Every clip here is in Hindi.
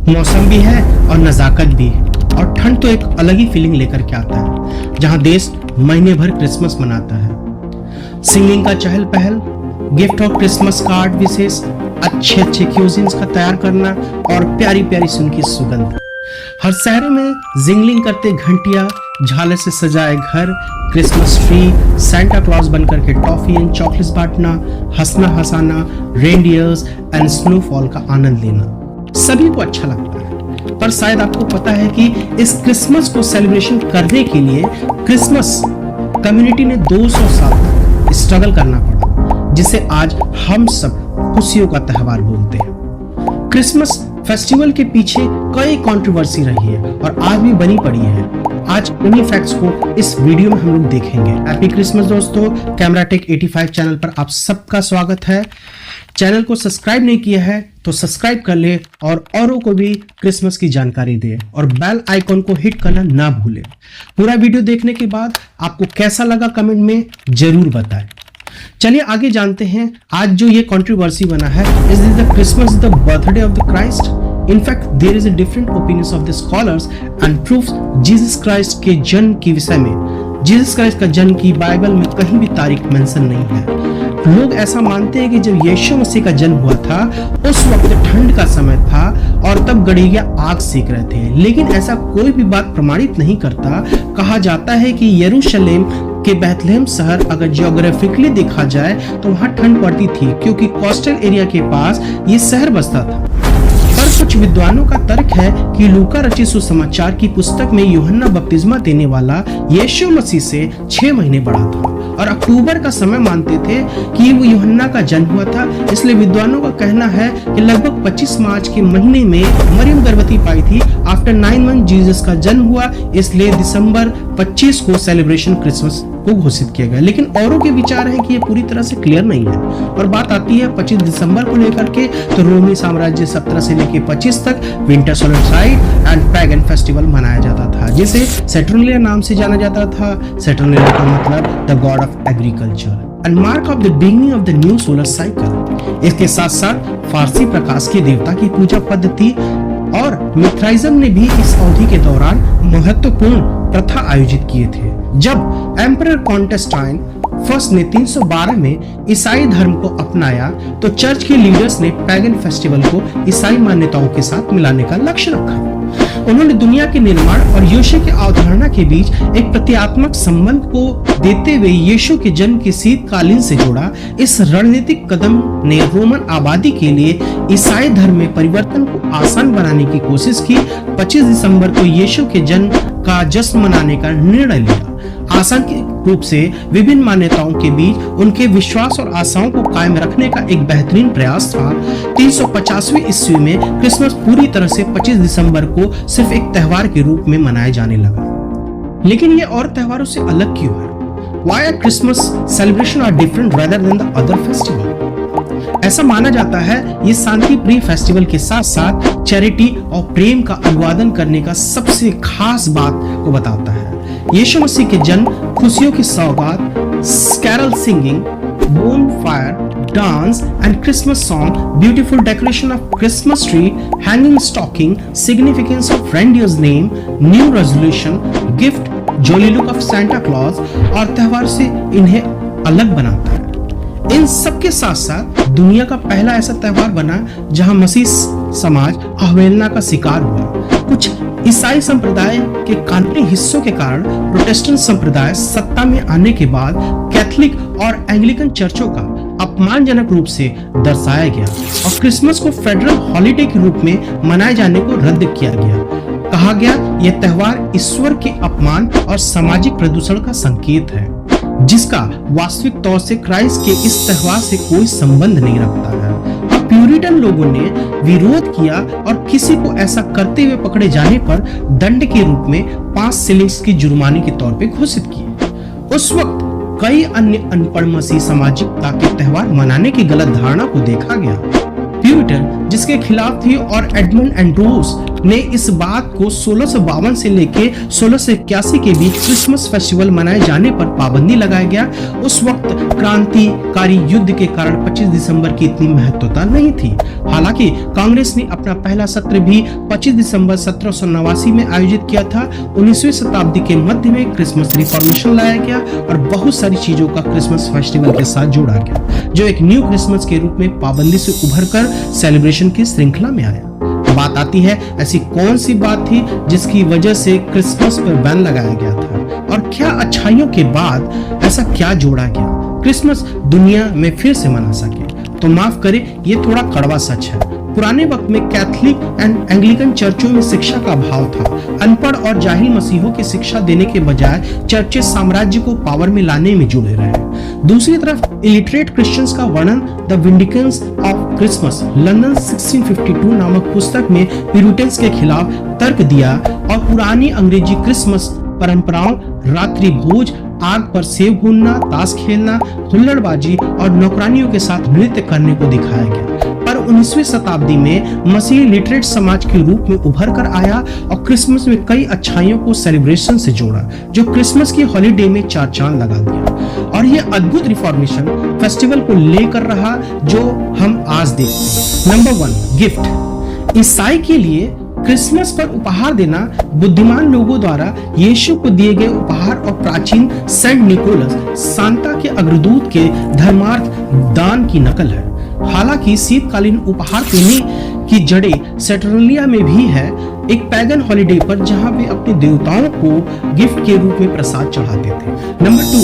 मौसम भी है और नजाकत भी है, और ठंड तो एक अलग ही फीलिंग लेकर के आता है, जहां देश महीने भर क्रिसमस मनाता है। सिंगिंग का चहल पहल, गिफ्ट और क्रिसमस कार्ड विशेष, अच्छे अच्छे क्यूजिन्स का तैयार करना और प्यारी प्यारी सुन की सुगंध। हर शहर में जिंगलिंग करते घंटियां, झालर से सजाए घर, क्रिसमस ट्री, सैंटा क्लॉज बनकर के टॉफी एंड चॉकलेट्स बांटना, हंसना हंसाना, रेनडियर्स एंड स्नोफॉल का आनंद लेना सभी को अच्छा लगता है। पर शायद आपको पता है कि इस क्रिसमस को सेलिब्रेशन करने के लिए क्रिसमस कम्युनिटी ने 200 साल तक स्ट्रगल करना पड़ा, जिसे आज हम सब खुशियों का त्योहार बोलते हैं। क्रिसमस फेस्टिवल के पीछे कई कंट्रोवर्सी रही है और आज भी बनी पड़ी है। आज उन्हीं फैक्ट्स को इस वीडियो में हम लोग देखेंगे। हैप्पी क्रिसमस दोस्तों, कैमरा टेक 85 चैनल पर आप सबका स्वागत है। चैनल को सब्सक्राइब नहीं किया है तो सब्सक्राइब कर ले और औरों को भी क्रिसमस की जानकारी दे और बेल आइकॉन को हिट करना ना भूले। पूरा वीडियो देखने के बाद आपको कैसा लगा कमेंट में जरूर बताएं। चलिए आगे जानते हैं। आज जो ये कंट्रोवर्सी बना है, is this the Christmas the birthday of the Christ? In fact, there is a different opinions of the scholars and proves Jesus Christ के जन्म के विषय में। जीसस क्राइस्ट का जन्म की बाइबल में कहीं भी तारीख मेंशन नहीं है। लोग ऐसा मानते हैं कि जब यीशु मसीह का जन्म हुआ था उस वक्त ठंड का समय था और तब गड़ेरिया आग सेक रहे थे, लेकिन ऐसा कोई भी बात प्रमाणित नहीं करता। कहा जाता है कि यरूशलेम के बैथलेहम शहर अगर जियोग्राफिकली देखा जाए तो वहां ठंड पड़ती थी, क्योंकि कोस्टल एरिया के पास ये शहर बसता था। पर कुछ विद्वानों का तर्क है कि लूका रचित सुसमाचार की पुस्तक में यूहन्ना बपतिस्मा देने वाला यीशु मसीह से 6 महीने बड़ा था और अक्टूबर का समय मानते थे कि वो यूहन्ना का जन्म हुआ था। इसलिए विद्वानों का कहना है कि लगभग 25 मार्च के महीने में मरियम गर्भवती पाई थी। आफ्टर 9 मंथ जीसस का जन्म हुआ, इसलिए दिसंबर 25 को सेलिब्रेशन क्रिसमस को घोषित किया गया। लेकिन औरों के विचार है कि ये पूरी तरह से क्लियर नहीं है। और बात आती है 25 दिसंबर को लेकर के, तो रोमी साम्राज्य 17 से लेकर 25 तक विंटर सोलिसाइड एंड पैगन फेस्टिवल मनाया जाता था, जिसे सैटर्निलिया नाम से जाना जाता था। सैटर्निलिया का मतलब the God of agriculture and mark of the beginning of the new solar cycle. इसके साथ साथ फारसी प्रकाश के देवता की पूजा पद्धति और मिथ्राइज्म ने भी इस अवधि के दौरान महत्वपूर्ण प्रथा आयोजित किए थे। जब एम्परर कॉन्स्टेंटाइन फर्स्ट ने 312 में ईसाई धर्म को अपनाया तो चर्च के लीडर्स ने पैगन फेस्टिवल को ईसाई मान्यताओं के साथ मिलाने का लक्ष्य रखा। उन्होंने दुनिया के निर्माण और यीशु की अवधारणा के बीच एक प्रतीकात्मक संबंध को देते हुए यीशु के जन्म के शीतकालीन से जोड़ा। इस रणनीतिक कदम ने रोमन आबादी के लिए ईसाई धर्म में परिवर्तन को आसान बनाने की कोशिश की। 25 दिसंबर को यीशु के जन्म का जश्न मनाने का निर्णय लिया। आसान रूप से विभिन्न मान्यताओं के बीच उनके विश्वास और आशाओं को कायम रखने का एक बेहतरीन प्रयास था। 350वीं ईस्वी में क्रिसमस पूरी तरह से 25 दिसंबर को सिर्फ एक त्योहार के रूप में मनाया जाने लगा। लेकिन ये और त्योहारों से अलग क्यों है? Why are Christmas celebration are different rather than the other festival? ऐसा माना जाता है ये शांति प्रिय फेस्टिवल के साथ साथ चैरिटी और प्रेम का अभिवादन करने का सबसे खास बात को बताता है। यीशु मसीह के जन्म, खुशियों की सौगात, carol singing, bonfire, dance and Christmas song, beautiful decoration of Christmas tree, hanging stocking, significance of reindeer's name, new resolution, gift, jolly look of Santa Claus और त्योहार से इन्हें अलग बनाता है। इन सब के साथ साथ दुनिया का पहला ऐसा त्योहार बना जहां मसीह समाज अवहेलना का शिकार हुआ। कुछ ईसाई संप्रदाय के कानूनी हिस्सों के कारण प्रोटेस्टेंट संप्रदाय सत्ता में आने के बाद कैथोलिक और एंग्लिकन चर्चों का अपमानजनक रूप से दर्शाया गया और क्रिसमस को फेडरल हॉलिडे के रूप में मनाए जाने को रद्द किया गया। कहा गया यह त्योहार ईश्वर के अपमान और सामाजिक प्रदूषण का संकेत है, जिसका वास्तविक तौर से क्राइस्ट के इस त्योहार से कोई संबंध नहीं रखता है। अब प्यूरिटन लोगों ने विरोध किया और किसी को ऐसा करते हुए पकड़े जाने पर दंड के रूप में 5 शिलिंग्स की जुर्माने के तौर पे घोषित किए। उस वक्त कई अन्य अनपढ़ मसीह सामाजिकता के त्योहार मनाने की गलत धारणा को देखा गया। प्यूरिटन जिसके खिलाफ थी और एडमंड एंड्रूज ने इस बात को 1652 से लेके 1681 के बीच क्रिसमस फेस्टिवल मनाए जाने पर पाबंदी लगाया गया। उस वक्त क्रांतिकारी युद्ध के कारण 25 दिसंबर की इतनी महत्वता नहीं थी। हालांकि कांग्रेस ने अपना पहला सत्र भी 25 दिसंबर 1789 में आयोजित किया था। 19वीं शताब्दी के मध्य में क्रिसमस रिफॉर्मेशन लाया गया और बहुत सारी चीजों का क्रिसमस फेस्टिवल के साथ जोड़ा गया, जो एक न्यू क्रिसमस के रूप में पाबंदी से उभरकर सेलिब्रेशन की श्रृंखला में आया। बात आती है, ऐसी कौन सी बात थी जिसकी वजह से क्रिसमस पर बैन लगाया गया था और क्या अच्छाइयों के बाद ऐसा क्या जोड़ा गया क्रिसमस दुनिया में फिर से मना सके। तो माफ करें, ये थोड़ा कड़वा सच है। पुराने वक्त में कैथोलिक एंड एंग्लिकन चर्चों में शिक्षा का अभाव था। अनपढ़ और जाहिल मसीहों की शिक्षा देने के बजाय चर्चें साम्राज्य को पावर में लाने में जुड़े रहे। दूसरी तरफ इलिटरेट क्रिश्चियंस का वर्णन द विंडिकेशंस ऑफ क्रिसमस लंदन 1652 नामक पुस्तक में प्यूरिटन्स के खिलाफ तर्क दिया और पुरानी अंग्रेजी क्रिसमस परंपराओं, रात्रि भोज, आग पर सेब भूनना, ताश खेलना, हुल्लड़बाजी और नौकरानियों के साथ नृत्य करने को दिखाया गया। पर 19वीं शताब्दी में मसीह लिटरेट समाज के रूप में उभर कर आया और क्रिसमस में कई अच्छाइयों को सेलिब्रेशन से जोड़ा, जो क्रिसमस की हॉलिडे में चार चांद लगा दिया। और ये अद्भुत रिफॉर्मेशन फेस्टिवल को लेकर रहा जो हम आज देखते हैं। Number 1, gift. ईसाई के लिए क्रिसमस पर उपहार देना बुद्धिमान लोगों द्वारा यीशु को दिए गए उपहार और प्राचीन सेंट निकोलस सांता के अग्रदूत के धर्मार्थ दान की नकल है। हालांकि शीतकालीन उपहार देने की जड़ें सेटर्निया में भी है, एक पैगन हॉलिडे पर जहां वे अपने देवताओं को गिफ्ट के रूप में प्रसाद चढ़ाते थे। Number 2,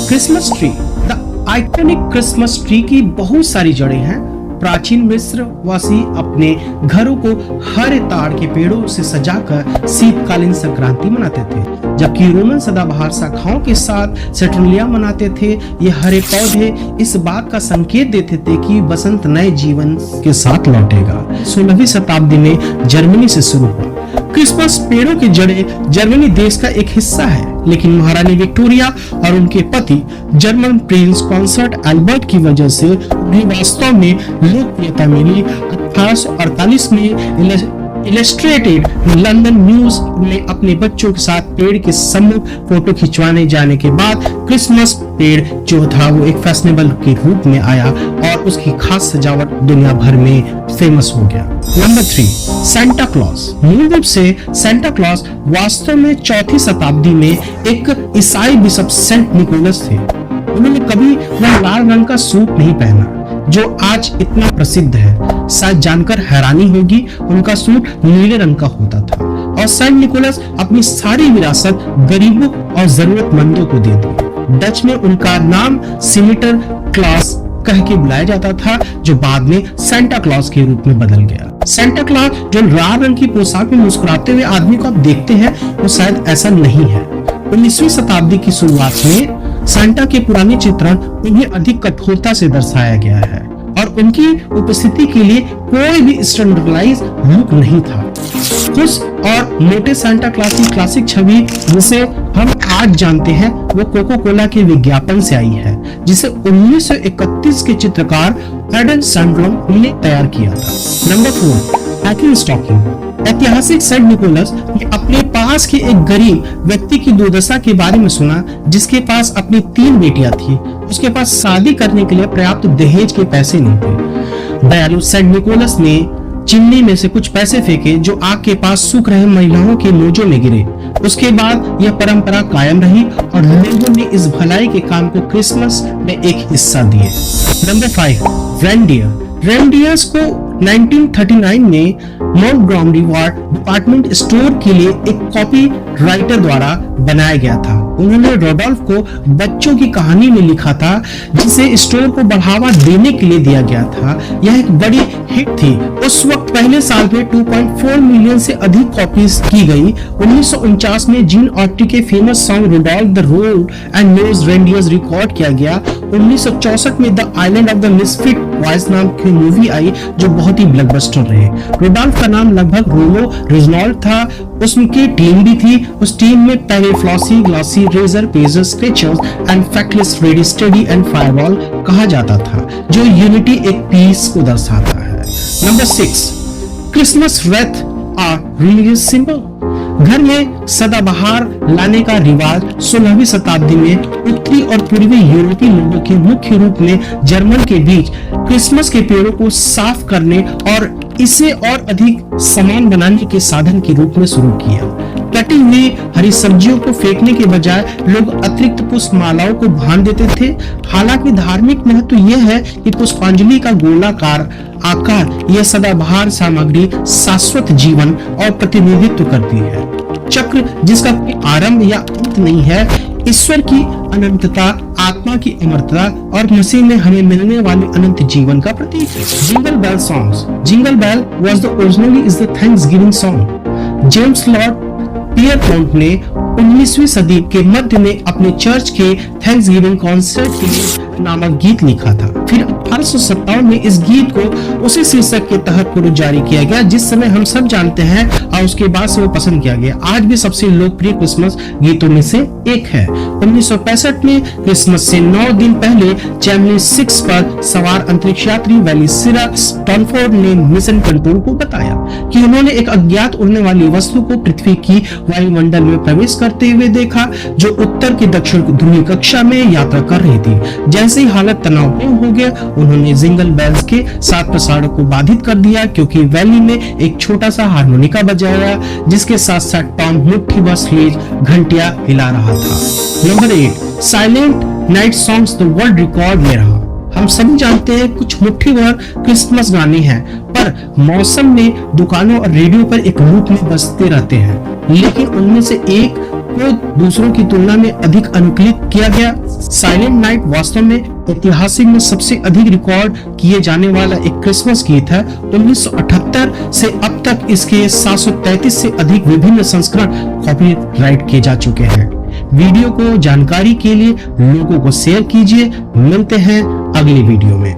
Christmas tree. The iconic Christmas tree की बहुत सारी जड़ें हैं। प्राचीन मिस्र वासी अपने घरों को हरे ताड़ के पेड़ों से सजाकर शीतकालीन संक्रांति मनाते थे, जबकि रोमन सदाबहार शाखाओं के साथ सेटर्निया मनाते थे। ये हरे पौधे इस बात का संकेत देते थे कि बसंत नए जीवन के साथ लौटेगा। 16वीं शताब्दी में जर्मनी से शुरू हुआ। क्रिसमस पेड़ों की जड़ें जर्मनी देश का एक हिस्सा है, लेकिन महारानी विक्टोरिया और उनके पति जर्मन प्रिंस कॉन्सर्ट एल्बर्ट की वजह से उन्हें वास्तव में लोकप्रियता मिली। 1848 में इलस्ट्रेटेड लंदन न्यूज में अपने बच्चों के साथ पेड़ के सम्मुख फोटो खिंचवाने जाने के बाद क्रिसमस पेड़ जो था वो एक फैशनेबल के रूप में आया और उसकी खास सजावट दुनिया भर में फेमस हो गया। Number 3, Santa Claus. मूल रूप से सेंटा क्लॉज वास्तव में 4वीं शताब्दी में एक ईसाई बिशप सेंट निकोलस थे। उन्होंने कभी वह लाल रंग का सूट नहीं पहना जो आज इतना प्रसिद्ध है। शायद जानकर हैरानी होगी, उनका सूट नीले रंग का होता था और सेंट निकोलस अपनी सारी विरासत गरीबों और जरूरतमंदों को दे दी। डच में उनका नाम सिमिटर क्लॉस कह के बुलाया जाता था, जो बाद में सेंटा क्लॉज के रूप में बदल गया। सेंटा क्लॉज जो लाल रंग की पोशाक में मुस्कुराते हुए आदमी को आप देखते हैं, वो शायद ऐसा नहीं है। 19वीं शताब्दी की शुरुआत में सांता के पुराने चित्रण उन्हें अधिक कठोरता से दर्शाया गया है और उनकी उपस्थिति के लिए कोई भी स्टैंडर्डाइज लुक नहीं था। खुश और मोटे सांता क्लॉज की क्लासिक छवि जिसे हम आज जानते हैं वो कोका कोला के विज्ञापन से आई है, जिसे 1931 के चित्रकार एडम सैंड्रोम ने तैयार किया था। Number 4, packing stocking. ऐतिहासिक सेंट निकोलस ने अपने पास के एक गरीब व्यक्ति की दुर्दशा के बारे में सुना, जिसके पास अपनी 3 बेटियां थी। उसके पास शादी करने के लिए पर्याप्त दहेज के पैसे नहीं थे। दयालु सेंट निकोलस ने चिमनी में से कुछ पैसे फेंके जो आग के पास सूख रहे महिलाओं के मोजों में गिरे। उसके बाद यह परंपरा कायम रही और लोगों ने इस भलाई के काम को क्रिसमस में एक हिस्सा दिए। Number 5, reindeer. रेनडियर्स को 1939 में मॉन्टगोमरी वार्ड डिपार्टमेंट स्टोर के लिए एक कॉपी राइटर द्वारा बनाया गया था। उन्होंने रोडोल्फ को बच्चों की कहानी में लिखा था, जिसे स्टोर को बढ़ावा देने के लिए दिया गया था। यह एक बड़ी हिट थी। उस वक्त पहले साल में 2.4 मिलियन से अधिक कॉपीज की गई। 1949 में जीन ऑर्टी के famous song Rudolph the red and nose reindeers record किया गया। 1964 में the island of the misfit boys नाम की मूवी आई, जो बहुत ही ब्लॉकबस्टर रहे। रोडोल्फ का नाम लगभग रोलो रिजनॉल्ड था। उसकी टीम भी थी। उस टीम में पहले flossy, glossy, razor, pager, Skechers and factless, ready, steady and firewall कहा जाता था, जो यूनिटी एक पीस को दर्शाता है। नंबर 6, क्रिसमस रेथ आ रिलीजियस सिंबल। घर में सदाबहार लाने का रिवाज 16वीं शताब्दी में उत्तरी और पूर्वी यूरोपीय लोगों के मुख्य रूप में जर्मन के बीच क्रिसमस के पेड़ों को साफ करने और इसे और अधिक समान बनाने के साधन के रूप में शुरू किया। कटी हुई हरी सब्जियों को फेंकने के बजाय लोग अतिरिक्त पुष्प मालाओं को भान देते थे। हालांकि धार्मिक महत्व यह है कि पुष्पांजलि का गोलाकार आकार यह सदाबहार सामग्री शाश्वत जीवन और प्रतिनिधित्व करती है। चक्र जिसका कोई आरंभ या अंत नहीं है, ईश्वर की अनंतता, आत्मा की अमरता और मसीह में हमें मिलने वाले अनंत जीवन का प्रतीक है। Jingle bell songs. Jingle bell was the originally is the Thanksgiving song. James Lord Pierpont ने 19वीं सदी के मध्य में अपने चर्च के थैंक्सगिविंग कॉन्सर्ट के लिए नामक गीत लिखा था। फिर 1857 में इस गीत को उसी शीर्षक के तहत पुनः जारी किया गया जिस समय हम सब जानते हैं और उसके बाद से वो पसंद किया गया। आज भी सबसे लोकप्रिय क्रिसमस गीतों में से एक है। 1965 में क्रिसमस से 9 दिन पहले चैमली 6 पर सवार अंतरिक्ष यात्री वेलेसिरा स्टैनफोर्ड ने मिशन कंट्रोल को बताया कि उन्होंने एक अज्ञात उड़ने वाली वस्तु को पृथ्वी की वायुमंडल में प्रवेश करते हुए देखा जो उत्तर की दक्षिण ध्रुवीय कक्षा में यात्रा कर रही थी। जैसे ही हालत तनावपूर्ण हो गया, उन्होंने जिंगल बेल्स के साथ प्रसारण को बाधित कर दिया क्योंकि वैली में एक छोटा सा हारमोनिका बजाया जिसके साथ साथ टॉम मुट्ठी व स्लेज घंटियां हिला रहा था। Number 8, silent night songs the world record में रहा। हम सभी जानते हैं कुछ मुट्ठी भर क्रिसमस गाने हैं पर मौसम में दुकानों और रेडियो पर एक लूप में बजते रहते हैं, लेकिन उनमें से एक को दूसरों की तुलना में अधिक अनुकूलित किया गया। साइलेंट नाइट वास्तव में ऐतिहासिक में सबसे अधिक रिकॉर्ड किए जाने वाला एक क्रिसमस गीत है। 1978 से अब तक इसके 733 से अधिक विभिन्न संस्करण कॉपीराइट किए जा चुके हैं। वीडियो को जानकारी के लिए लोगों को शेयर कीजिए। मिलते हैं अगली वीडियो में।